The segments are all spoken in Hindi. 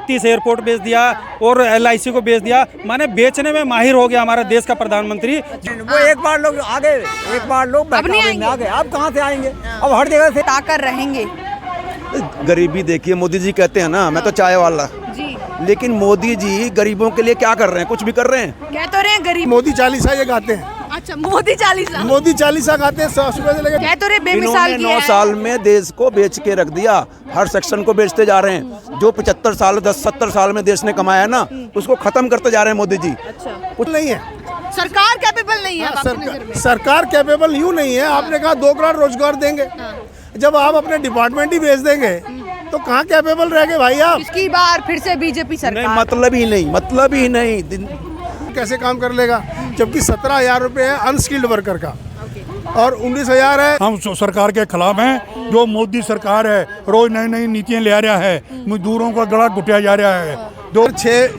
36 एयरपोर्ट बेच दिया और LIC को बेच दिया। माने बेचने में माहिर हो गया हमारा देश का प्रधानमंत्री। वो एक बार लोग आ गए, एक बार लोग बहकावे में आ गए, अब कहाँ से आएंगे? अब हर जगह से ताकर रहेंगे। गरीबी देखिए, मोदी जी कहते हैं ना मैं तो चाय वाला जी, लेकिन मोदी जी गरीबों के लिए क्या कर रहे हैं? कुछ भी कर रहे हैं। कह तो रहे हैं गरीब। मोदी चालीसा ये गाते हैं। अच्छा, मोदी चालीसा। मोदी चालीसा गाते हैं सुबह से लेकर। कह तो रहे बेमिसाल इन्होंने किया 9 है। साल में देश को बेच के रख दिया। हर सेक्शन को बेचते जा रहे हैं। जो 75 साल 70 साल में देश ने कमाया है ना, उसको खत्म करते जा रहे हैं मोदी जी। अच्छा, कुछ नहीं है। सरकार कैपेबल नहीं है आपकी नजर में? सरकार कैपेबल यूँ नहीं है। आपने कहा 2 करोड़ रोजगार देंगे, जब आप अपने डिपार्टमेंट ही बेच देंगे तो कहाँ कैपेबल रह गए भाई आप? इसकी बार फिर से बीजेपी नहीं, सरकार। मतलब ही नहीं, मतलब ही नहीं। कैसे काम कर लेगा जबकि 17,000 रुपये है अनस्किल्ड वर्कर का और 19,000 है। हम सरकार के खिलाफ हैं। जो मोदी सरकार है रोज नई नई नीतियां ले आ रहा है, मजदूरों का गला घुटाया जा रहा है।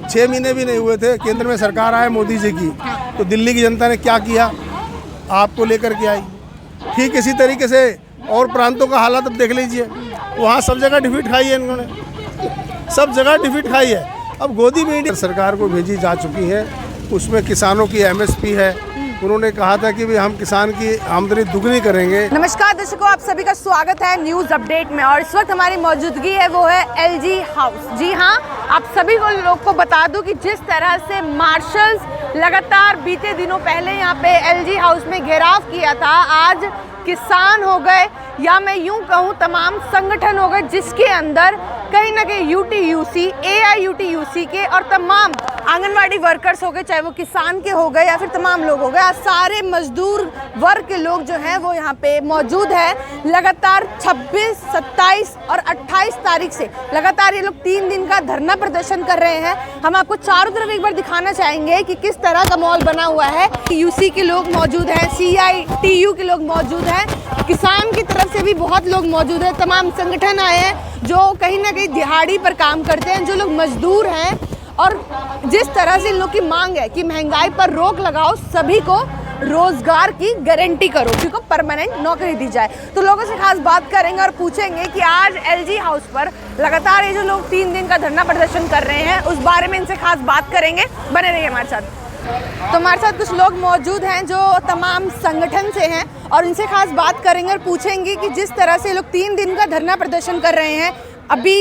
6 महीने भी नहीं हुए थे केंद्र में सरकार आए मोदी जी की, तो दिल्ली की जनता ने क्या किया? आपको लेकर के आई। ठीक इसी तरीके से और प्रांतों का हालात अब देख लीजिए, वहाँ सब जगह डिफीट खाई है इन्होंने, सब जगह डिफीट खाई है। अब गोदी मीडिया सरकार को भेजी जा चुकी है, उसमें किसानों की MSP है। उन्होंने कहा था कि भी हम किसान की आमदनी दुगनी करेंगे। नमस्कार दर्शकों, आप सभी का स्वागत है न्यूज़ अपडेट में। और इस वक्त हमारी मौजूदगी है वो है LG हाउस। जी हाँ, आप सभी को लोग को बता दूं कि जिस तरह से मार्शल्स लगातार बीते दिनों पहले यहाँ पे LG हाउस में घेराव किया था, आज किसान हो गए या मैं यूं कहूं तमाम संगठन हो गए, जिसके अंदर कहीं ना कहीं UTUC, AIUTUC के और तमाम आंगनवाड़ी वर्कर्स हो गए, चाहे वो किसान के हो गए या फिर तमाम लोग हो गए, आज सारे मजदूर वर्ग के लोग जो हैं वो यहाँ पे मौजूद हैं। लगातार 26, 27 और 28 तारीख से लगातार ये लोग 3 दिन का धरना प्रदर्शन कर रहे हैं। हम आपको चारों तरफ एक बार दिखाना चाहेंगे कि किस तरह का माहौल बना हुआ है। UC के लोग मौजूद हैं, CITU के लोग मौजूद हैं, किसान की तरफ से भी बहुत लोग मौजूद हैं, तमाम संगठन आए हैं जो कहीं ना कहीं दिहाड़ी पर काम करते हैं, जो लोग मजदूर हैं। और जिस तरह से इन लोग की मांग है कि महंगाई पर रोक लगाओ, सभी को रोजगार की गारंटी करो, क्योंकि परमानेंट नौकरी दी जाए। तो लोगों से खास बात करेंगे और पूछेंगे कि आज LG हाउस पर लगातार ये जो लोग 3 दिन का धरना प्रदर्शन कर रहे हैं, उस बारे में इनसे खास बात करेंगे। बने रहिए हमारे साथ। तो हमारे साथ कुछ लोग मौजूद हैं जो तमाम संगठन से हैं और इनसे खास बात करेंगे और पूछेंगे कि जिस तरह से लोग 3 दिन का धरना प्रदर्शन कर रहे हैं, अभी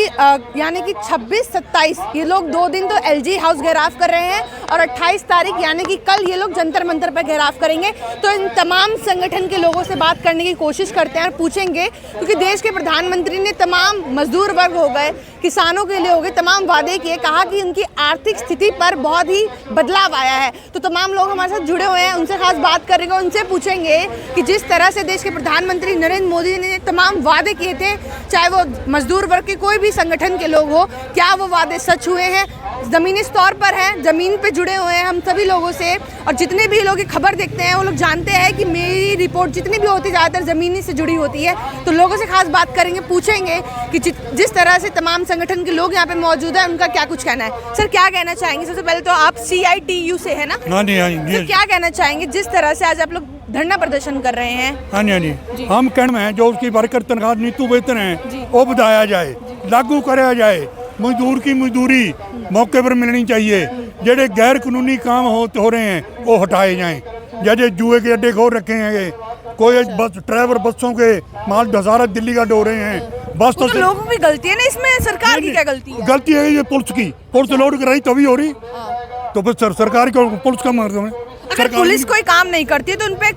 यानी कि 26, 27 ये लोग 2 दिन तो LG हाउस घेराव कर रहे हैं और 28 तारीख यानी कि कल ये लोग जंतर मंतर पर घेराव करेंगे। तो इन तमाम संगठन के लोगों से बात करने की कोशिश करते हैं और पूछेंगे, क्योंकि देश के प्रधानमंत्री ने तमाम मजदूर वर्ग हो गए, किसानों के लिए हो गए, तमाम वादे किए, कहा कि उनकी आर्थिक स्थिति पर बहुत ही बदलाव आया है। तो तमाम लोग हमारे साथ जुड़े हुए हैं, उनसे खास बात करेंगे, उनसे पूछेंगे कि जिस तरह से देश के प्रधानमंत्री नरेंद्र मोदी ने तमाम वादे किए थे, चाहे वो मजदूर वर्ग कोई भी संगठन के लोग हो, क्या वो वादे सच हुए हैं? ज़मीनी तौर पर हैं, ज़मीन पे जुड़े हुए हैं हम सभी लोगों से, और जितने भी लोग खबर देखते हैं वो लोग जानते हैं कि मेरी रिपोर्ट जितनी भी होती है ज़्यादातर ज़मीनी से जुड़ी होती है। तो लोगों से खास बात करेंगे, पूछेंगे कि जिस तरह से तमाम संगठन के लोग यहाँ पे मौजूद हैं, उनका क्या कुछ कहना है। सर, क्या कहना चाहेंगे? सबसे पहले तो आप CITU से है ना? हाँ जी, हाँ जी। सर, क्या कहना चाहेंगे जिस तरह से आज आप लोग धरना प्रदर्शन कर रहे हैं? हाँ जी, हाँ जी। हम कहना है जो उसकी वर्कर तनख्वाह नीतू वेतन है वो बढ़ाया जाए, लागू कराया जाए। मजदूर की मजदूरी मौके पर मिलनी चाहिए। जेडे गैर कानूनी काम हो रहे हैं वो हटाए जाएं। जैसे जुए के अड्डे खोल रखे हैं, कोई बस ड्राइवर बसों के माल ढसारा दिल्ली का डो रहे हैं। बस तो लोगों की गलती है ना, इसमें सरकार की क्या गलती है? गलती है ये पुलिस लोड कराई तभी हो रही, तो फिर सरकार को पुलिस का मार दो। अगर पुलिस कोई काम नहीं करती है तो उनपे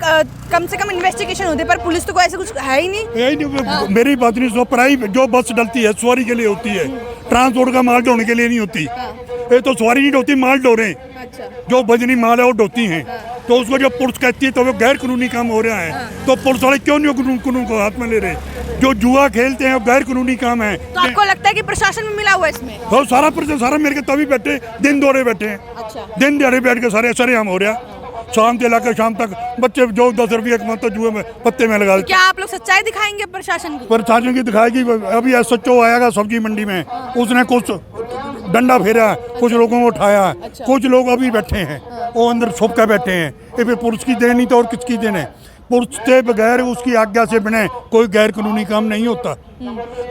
कम से कम इन्वेस्टिगेशन होती है, पर पुलिस तो कोई ऐसा कुछ है ही नहीं। मेरी बात नहीं सुनो, प्राइवेट जो बस डलती है सवारी के लिए होती है, ट्रांसपोर्ट का माल ढोने के लिए नहीं होती। ये तो सवारी नहीं ढोती, माल ढोरे। जो बजनी माल है वो ढोती हैं। तो उसको जब पुलिस कहती है तो वो गैर कानूनी काम हो रहा है, तो पुलिस वाले क्यों नहीं कानून को हाथ में ले रहे? जो जुआ खेलते हैं वो गैर कानूनी काम है। तो आपको लगता है कि प्रशासन में मिला हुआ है इसमें? तो सारा मेरे के तभी बैठे, दिन दौड़े बैठे हैं, दिन दिहाड़े बैठ के सारे हम हो रहा। शाम से लाकर शाम तक बच्चे जो 10 रुपये कमाते जुए में पत्ते में लगा देते। क्या आप लोग सच्चाई दिखाएंगे प्रशासन की? प्रशासन की दिखाएगी। अभी SHO आएगा सब्जी मंडी में, उसने कुछ डंडा फेरा, कुछ लोगों को उठाया। कुछ लोग अभी बैठे हैं, वो अंदर छुप कर बैठे हैं। ये फिर पुलिस की देन नहीं तो और किसकी देन है? पुलिस के बगैर उसकी आज्ञा से बने कोई गैर कानूनी काम नहीं होता।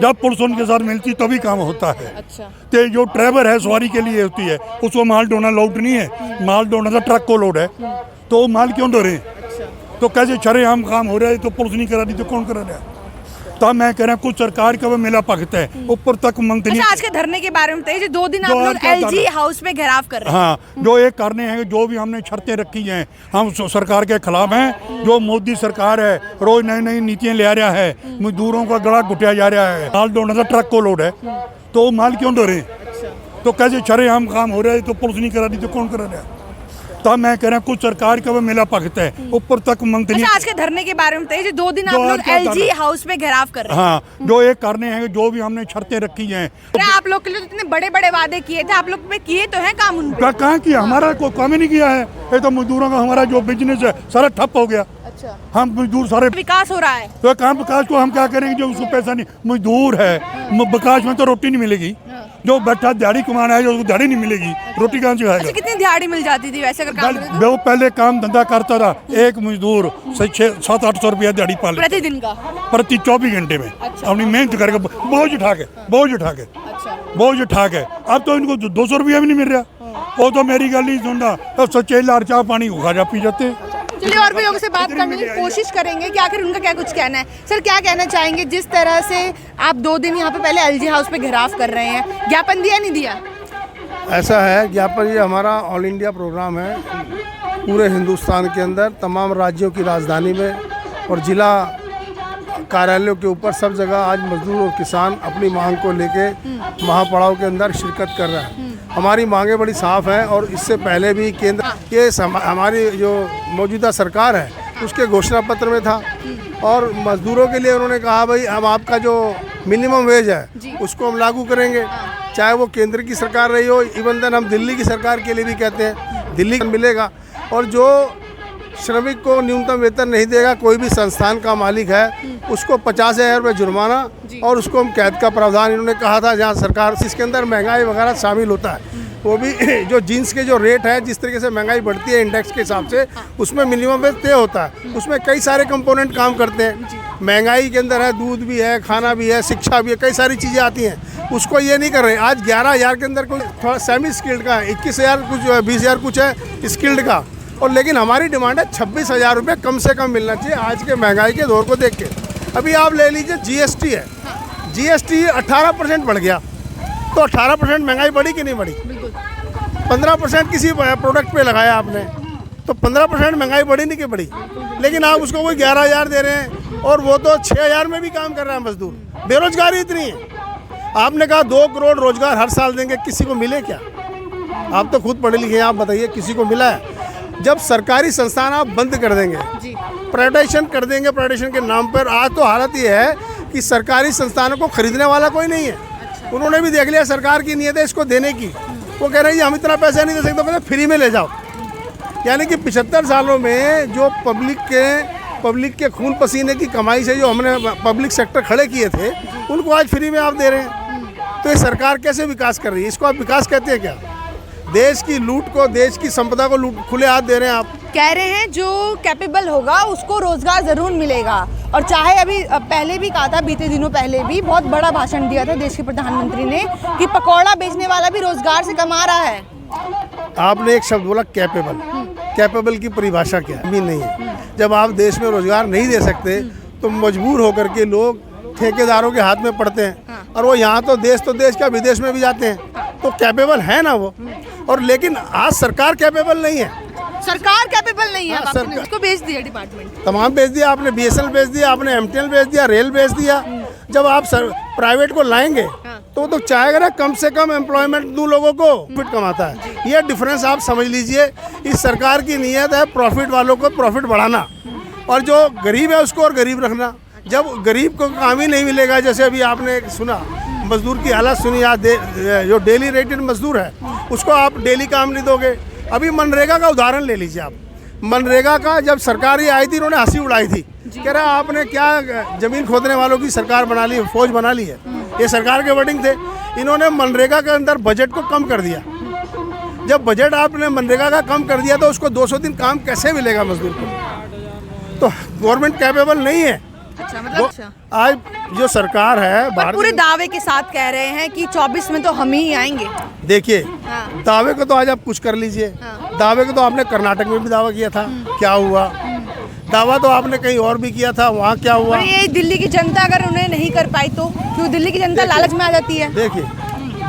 जब पुलिस उनके साथ मिलती तभी काम होता है। अच्छा। तो जो ड्राइवर है सवारी के लिए होती है, उसको माल ढोना लोड नहीं है, माल ढोना तो ट्रक को लोड है, तो वो माल क्यों ढो रहे हैं? तो कैसे शरेआम काम हो रहा है, तो पुलिस नहीं करा रही तो कौन करा रहा है? तब मैं कह रहा हूँ कुछ सरकार का भी मेला पकत है, ऊपर तक मंत्री। अच्छा, आज के धरने के बारे में बताइए, जो 2 दिन आप लोग एलजी हाउस में घेराव कर रहे हैं। हाँ, जो ये करने हैं, जो भी हमने शर्तें रखी हैं, हम सरकार के खिलाफ हैं। जो मोदी सरकार है रोज नई नई नीतियाँ ले आ रहा है, मजदूरों का गला घुटिया जा रहा है, माल ढोना तो ट्रक को लोड है, तो वो माल क्यों ढो रहे हैं? तो कैसे शरेआम काम हो रहा है, तो पुलिस नहीं करा रही तो कौन करा रहा है? तब मैं कह रहा हूँ कुछ सरकार का भी मेला पकत है, ऊपर तक मंत्री। अच्छा, आज के धरने के बारे में बताइए, जो 2 दिन आप लोग एलजी हाउस में घेराव कर रहे हैं। हाँ, जो ये करने हैं, जो भी हमने शर्तें रखी हैं। आप लोग के लिए तो इतने बड़े बड़े वादे किए थे, आप लोग पे किए तो हैं काम उन पे? कहाँ किया? हमारा कोई काम ही नहीं किया है। ये तो मजदूरों का हमारा जो बिजनेस है सारा ठप हो गया। अच्छा। हम मजदूर सारे विकास हो रहा है तो काम विकास को हम क्या करेंगे? जो उसको पैसा नहीं, मजदूर है, विकास में तो रोटी नहीं मिलेगी। जो बैठा दिहाड़ी कमाना है, जो उसको दिहाड़ी नहीं मिलेगी, रोटी कहाँ से खाएगा? अच्छा, कितनी दिहाड़ी मिल जाती थी वैसे अगर काम करते वो पहले काम धंधा करता था, एक मजदूर 700-800 रुपया दिहाड़ी पा लेता प्रतिदिन का? प्रति 24 घंटे में। अच्छा। अपनी मेहनत करके बोझ उठा के अच्छा। बोझ उठा के। अब तो इनको 200 रुपया भी नहीं मिल रहा। वो तो मेरी गल नहीं सुनता, तो सच्चे लार चाह पानी खा जा पी जाते हैं। चलिए, और भी लोगों से बात करने की कोशिश करेंगे कि आखिर उनका क्या कुछ कहना है। सर, क्या कहना चाहेंगे जिस तरह से आप 2 दिन यहाँ पे पहले एलजी हाउस पे घेराव कर रहे हैं? ज्ञापन दिया नहीं दिया? ऐसा है, ज्ञापन ये हमारा ऑल इंडिया प्रोग्राम है, पूरे हिंदुस्तान के अंदर तमाम राज्यों की राजधानी में और जिला कार्यालयों के ऊपर सब जगह आज मजदूर और किसान अपनी मांग को लेके महापड़ाव के अंदर शिरकत कर रहा है। हमारी मांगें बड़ी साफ़ हैं और इससे पहले भी केंद्र ये हमारी जो मौजूदा सरकार है उसके घोषणा पत्र में था, और मजदूरों के लिए उन्होंने कहा भाई हम आपका जो मिनिमम वेज है उसको हम लागू करेंगे, चाहे वो केंद्र की सरकार रही हो, इवन देन हम दिल्ली की सरकार के लिए भी कहते हैं दिल्ली मिलेगा। और जो श्रमिक को न्यूनतम वेतन नहीं देगा, कोई भी संस्थान का मालिक है, उसको 50,000 रुपये जुर्माना और उसको हम कैद का प्रावधान इन्होंने कहा था, जहाँ सरकार इसके अंदर महंगाई वगैरह शामिल होता है। वो भी जो जीन्स के जो रेट है, जिस तरीके से महंगाई बढ़ती है इंडेक्स के हिसाब से, उसमें मिनिमम वेज तय होता है। उसमें कई सारे कंपोनेंट काम करते हैं, महंगाई के अंदर है, दूध भी है, खाना भी है, शिक्षा भी है, कई सारी चीज़ें आती हैं। उसको ये नहीं कर रहे। आज 11,000 के अंदर कोई थोड़ा सेमी स्किल्ड का है, 21,000 कुछ 20,000 कुछ है स्किल्ड का, और लेकिन हमारी डिमांड है 26,000 रुपये कम से कम मिलना चाहिए आज के महंगाई के दौर को देख के। अभी आप ले लीजिए जीएसटी है, जीएसटी 18% बढ़ गया, तो 18% महंगाई बढ़ी कि नहीं बढ़ी? 15% किसी प्रोडक्ट पे लगाया आपने, तो 15% महंगाई बढ़ी नहीं कि बढ़ी? लेकिन आप उसको कोई 11,000 दे रहे हैं, और वो तो 6,000 में भी काम कर रहा है मजदूर। बेरोजगारी इतनी है। आपने कहा 2 करोड़ रोजगार हर साल देंगे, किसी को मिले क्या? आप तो खुद पढ़े लिखे हैं, आप बताइए किसी को मिला है? जब सरकारी संस्थान आप बंद कर देंगे, प्राइवेटाइजेशन कर देंगे, प्राइवेटाइजेशन के नाम पर, आज तो हालत ये है कि सरकारी संस्थानों को खरीदने वाला कोई नहीं है। उन्होंने भी देख लिया सरकार की नीयत है इसको देने की, वो कह रहे हैं हम इतना पैसा नहीं दे सकते, कहते फ्री में ले जाओ। यानी कि 75 सालों में जो पब्लिक के खून पसीने की कमाई से जो हमने पब्लिक सेक्टर खड़े किए थे, उनको आज फ्री में आप दे रहे हैं। तो ये सरकार कैसे विकास कर रही है? इसको आप विकास कहते हैं क्या? देश की लूट को, देश की संपदा को लूट खुले हाथ दे रहे हैं आप। कह रहे हैं जो कैपेबल होगा उसको रोजगार जरूर मिलेगा, और चाहे अभी पहले भी कहा था, बीते दिनों पहले भी बहुत बड़ा भाषण दिया था देश के प्रधानमंत्री ने कि पकौड़ा बेचने वाला भी रोजगार से कमा रहा है। आपने एक शब्द बोला कैपेबल, कैपेबल की परिभाषा क्या है? भी नहीं है। जब आप देश में रोजगार नहीं दे सकते तो मजबूर होकर के लोग ठेकेदारों के हाथ में पड़ते हैं, और वो यहाँ तो देश क्या विदेश में भी जाते हैं, तो कैपेबल है ना वो। और लेकिन आज सरकार कैपेबल नहीं है, सरकार कैपेबल नहीं है। हाँ, आपने उसको बेच दिया, डिपार्टमेंट तमाम बेच दिया आपने, BSNL बेच दिया आपने, MTNL बेच दिया, रेल बेच दिया। जब आप प्राइवेट को लाएंगे तो वो तो चाहेगा ना कम से कम एम्प्लॉयमेंट दूं लोगों को, प्रॉफिट कमाता है। ये डिफरेंस आप समझ लीजिए। इस सरकार की नीयत है प्रॉफिट वालों को प्रॉफिट बढ़ाना, और जो गरीब है उसको और गरीब रखना। जब गरीब को काम ही नहीं मिलेगा, जैसे अभी आपने सुना मजदूर की हालत सुनी, आज जो डेली रेटेड मजदूर है उसको आप डेली काम नहीं दोगे। अभी मनरेगा का उदाहरण ले लीजिए आप। मनरेगा का जब सरकार ये आई थी, इन्होंने हंसी उड़ाई थी, कह रहा आपने क्या जमीन खोदने वालों की सरकार बना ली, फौज बना ली है। ये सरकार के वर्डिंग थे। इन्होंने मनरेगा के अंदर बजट को कम कर दिया। जब बजट आपने मनरेगा का कम कर दिया तो उसको 200 दिन काम कैसे मिलेगा मजदूर को? तो गवर्नमेंट कैपेबल नहीं है। अच्छा मतलब अच्छा। आज जो सरकार है पर पूरे दावे के साथ कह रहे हैं कि 24 में तो हम ही आएंगे। देखिए हाँ। दावे को तो आज आप कुछ कर लीजिए। हाँ। दावे को तो आपने कर्नाटक में भी दावा किया था, क्या हुआ? दावा तो आपने कहीं और भी किया था, वहाँ क्या हुआ? और ये दिल्ली की जनता अगर उन्हें नहीं कर पाई तो क्यों दिल्ली की जनता लालच में आ जाती है? देखिए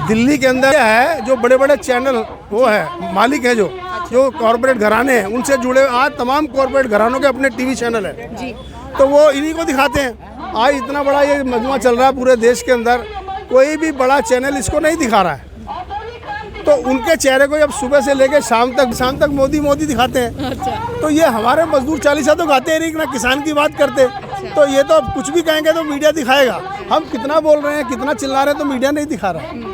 दिल्ली के अंदर क्या है, जो बड़े बड़े चैनल वो है मालिक है, जो कॉरपोरेट घराने हैं, उनसे जुड़े आज तमाम कॉरपोरेट घरानों के अपने टीवी चैनल है जी। तो वो इन्हीं को दिखाते हैं। आज इतना बड़ा ये मजमा चल रहा है पूरे देश के अंदर, कोई भी बड़ा चैनल इसको नहीं दिखा रहा है। तो उनके चेहरे को जब सुबह से लेकर शाम तक मोदी मोदी दिखाते हैं। अच्छा। तो ये हमारे मजदूर 40 तो गाते ही नहीं, ना किसान की बात करते। तो ये तो कुछ भी कहेंगे तो मीडिया दिखाएगा। हम कितना बोल रहे हैं, कितना चिल्ला रहे हैं, तो मीडिया नहीं दिखा रहा।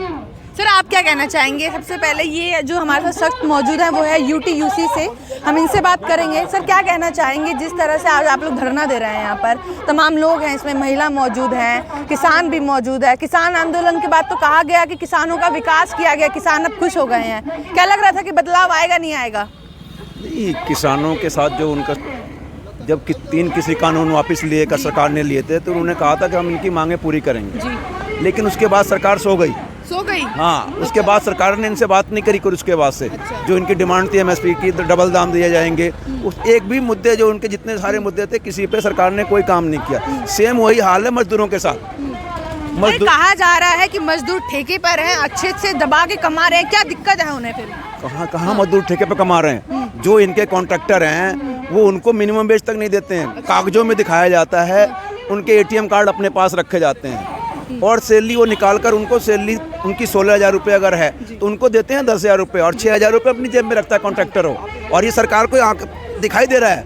सर आप क्या कहना चाहेंगे? सबसे पहले ये जो हमारे साथ शख्स मौजूद है वो है UTUC से, हम इनसे बात करेंगे। सर क्या कहना चाहेंगे जिस तरह से आज आप लोग धरना दे रहे हैं? यहाँ पर तमाम लोग हैं, इसमें महिला मौजूद हैं, किसान भी मौजूद है। किसान आंदोलन के बाद तो कहा गया कि किसानों का विकास किया गया, किसान अब खुश हो गए हैं। क्या लग रहा था कि बदलाव आएगा नहीं आएगा? किसानों के साथ जो उनका जब 3 कृषि कानून वापस लिए का सरकार ने लिए थे तो उन्होंने कहा था कि हम इनकी मांगें पूरी करेंगे, लेकिन उसके बाद सरकार सो गई। हाँ, उसके बाद सरकार ने इनसे बात नहीं करी। और उसके बाद से जो इनकी डिमांड थी MSP की, डबल दाम दिए जाएंगे, उस एक भी मुद्दे जो उनके जितने सारे मुद्दे थे किसी पे सरकार ने कोई काम नहीं किया। सेम वही हाल है मजदूरों के साथ। कहा जा रहा है कि मजदूर ठेके पर हैं, अच्छे से दबा के कमा रहे हैं, क्या दिक्कत है उन्हें? फिर कहाँ मजदूर ठेके पे कमा रहे हैं? जो इनके कॉन्ट्रैक्टर हैं वो उनको मिनिमम वेज तक नहीं देते हैं। कागजों में दिखाया जाता है, उनके ATM कार्ड अपने पास रखे जाते हैं और सैलरी वो निकाल कर उनको सैलरी उनकी 16,000 रुपये अगर है तो उनको देते हैं 10,000 रुपये और 6,000 रुपये अपनी जेब में रखता है कॉन्ट्रैक्टर हो। और ये सरकार को दिखाई दे रहा है,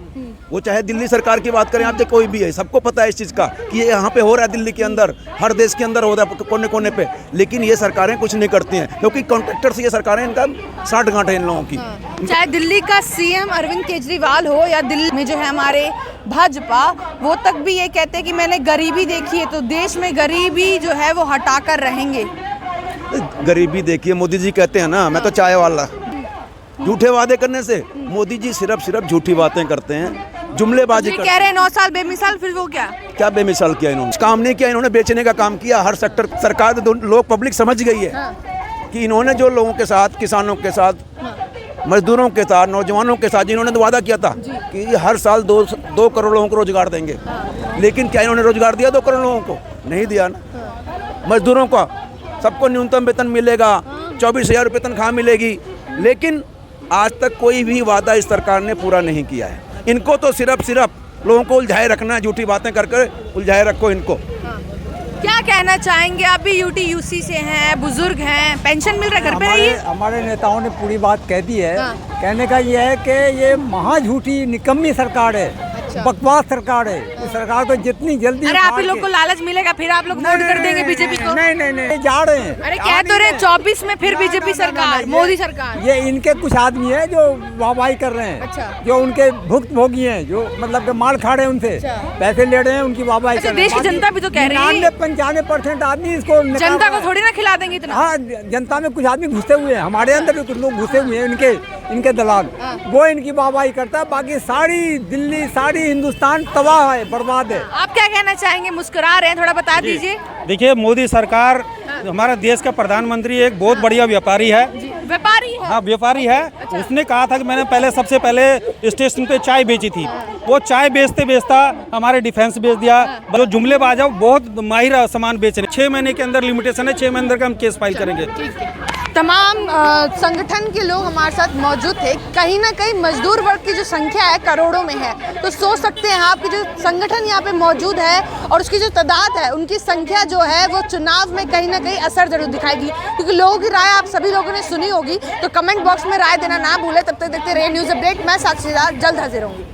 वो चाहे दिल्ली सरकार की बात करें, आप कोई भी है, सबको पता है इस चीज़ का कि ये यहाँ पे हो रहा है, दिल्ली के अंदर, हर देश के अंदर हो रहा है कोने कोने पे। लेकिन ये सरकारें कुछ नहीं करती हैं क्योंकि कॉन्ट्रैक्टर से ये सरकारें इनका 60 गांठ है इन लोगों की। चाहे दिल्ली का CM अरविंद केजरीवाल हो या दिल्ली में जो है हमारे भाजपा, वो तक भी ये कहते हैं कि मैंने गरीबी देखी है तो देश में गरीबी जो है वो हटा कर रहेंगे। गरीबी देखिए, मोदी जी कहते हैं ना मैं तो चाय वाला। झूठे वादे करने से मोदी जी सिर्फ झूठी बातें करते हैं, जुमलेबाजी कह रहे हैं 9 साल बेमिसाल, फिर वो क्या बेमिसाल किया इन्होंने? काम नहीं किया इन्होंने, बेचने का काम किया। हर सेक्टर सरकार, लोग पब्लिक समझ गई है कि इन्होंने जो लोगों के साथ, किसानों के साथ, मजदूरों के साथ, नौजवानों के साथ इन्होंने तो वादा किया था कि हर साल 2 करोड़ लोगों को रोजगार देंगे। लेकिन क्या इन्होंने रोजगार दिया 2 करोड़ लोगों को? नहीं दिया ना। मजदूरों का सबको न्यूनतम वेतन मिलेगा, 24,000 रुपये तनख्वाह मिलेगी, लेकिन आज तक कोई भी वादा इस सरकार ने पूरा नहीं किया है। इनको तो सिर्फ लोगों को उलझाए रखना है, झूठी बातें कर उलझाए रखो इनको। क्या कहना चाहेंगे? आप भी UTUC से हैं, बुजुर्ग हैं, पेंशन मिल रहा है, घर पे रहिए। हमारे नेताओं ने पूरी बात कह दी है। कहने का ये है कि ये महा झूठी निकम्मी सरकार है, बकवास सरकार है। इस सरकार को जितनी जल्दी अरे आप ही लोग को लालच मिलेगा, फिर आप लोग वोट कर देंगे बीजेपी को। नहीं जा रहे हैं। अरे कह तो रहे 24 में फिर बीजेपी सरकार, मोदी सरकार। ये इनके कुछ आदमी है जो वाहवाही कर रहे हैं। अच्छा। जो उनके भुक्तभोगी हैं, जो मतलब के माल खा रहे हैं, उनसे पैसे ले रहे हैं, उनकी वाहवाही कर रहे हैं। देश की जनता भी तो कह रही है 95% आदमी इसको जनता को थोड़ी ना खिला देंगे इतना। हाँ, जनता में कुछ आदमी घुसे हुए हैं, हमारे अंदर भी कुछ लोग घुसे हुए हैं, इनके दलाल, वो इनकी वाहवाही करता है। बाकी सारी दिल्ली, सारी हिंदुस्तान तबाह है, बर्बाद है। आप क्या कहना चाहेंगे? मुस्कुरा रहे हैं, थोड़ा बता दीजिए। देखिए मोदी सरकार, हमारा देश का प्रधानमंत्री एक बहुत बढ़िया व्यापारी है। व्यापारी है? हाँ व्यापारी है। अच्छा। उसने कहा था कि मैंने सबसे पहले स्टेशन पे चाय बेची थी। वो चाय बेचता हमारे डिफेंस बेच दिया। जो जुमलेबाज है वो बहुत माहिर सामान बेच रहे हैं। 6 महीने के अंदर लिमिटेशन है, 6 महीने अंदर का हम केस फाइल करेंगे। तमाम संगठन के लोग हमारे साथ मौजूद थे। कहीं ना कहीं मजदूर वर्ग की जो संख्या है करोड़ों में है, तो सोच सकते हैं आप कि जो संगठन यहाँ पे मौजूद है और उसकी जो तादाद है, उनकी संख्या जो है वो चुनाव में कहीं ना कहीं असर जरूर दिखाएगी। क्योंकि लोगों की राय आप सभी लोगों ने सुनी होगी, तो कमेंट बॉक्स में राय देना ना भूले। तब तक देखते रहिए न्यूज़ अपडेट। मैं साक्षीदार, जल्द हाजिर होंगी।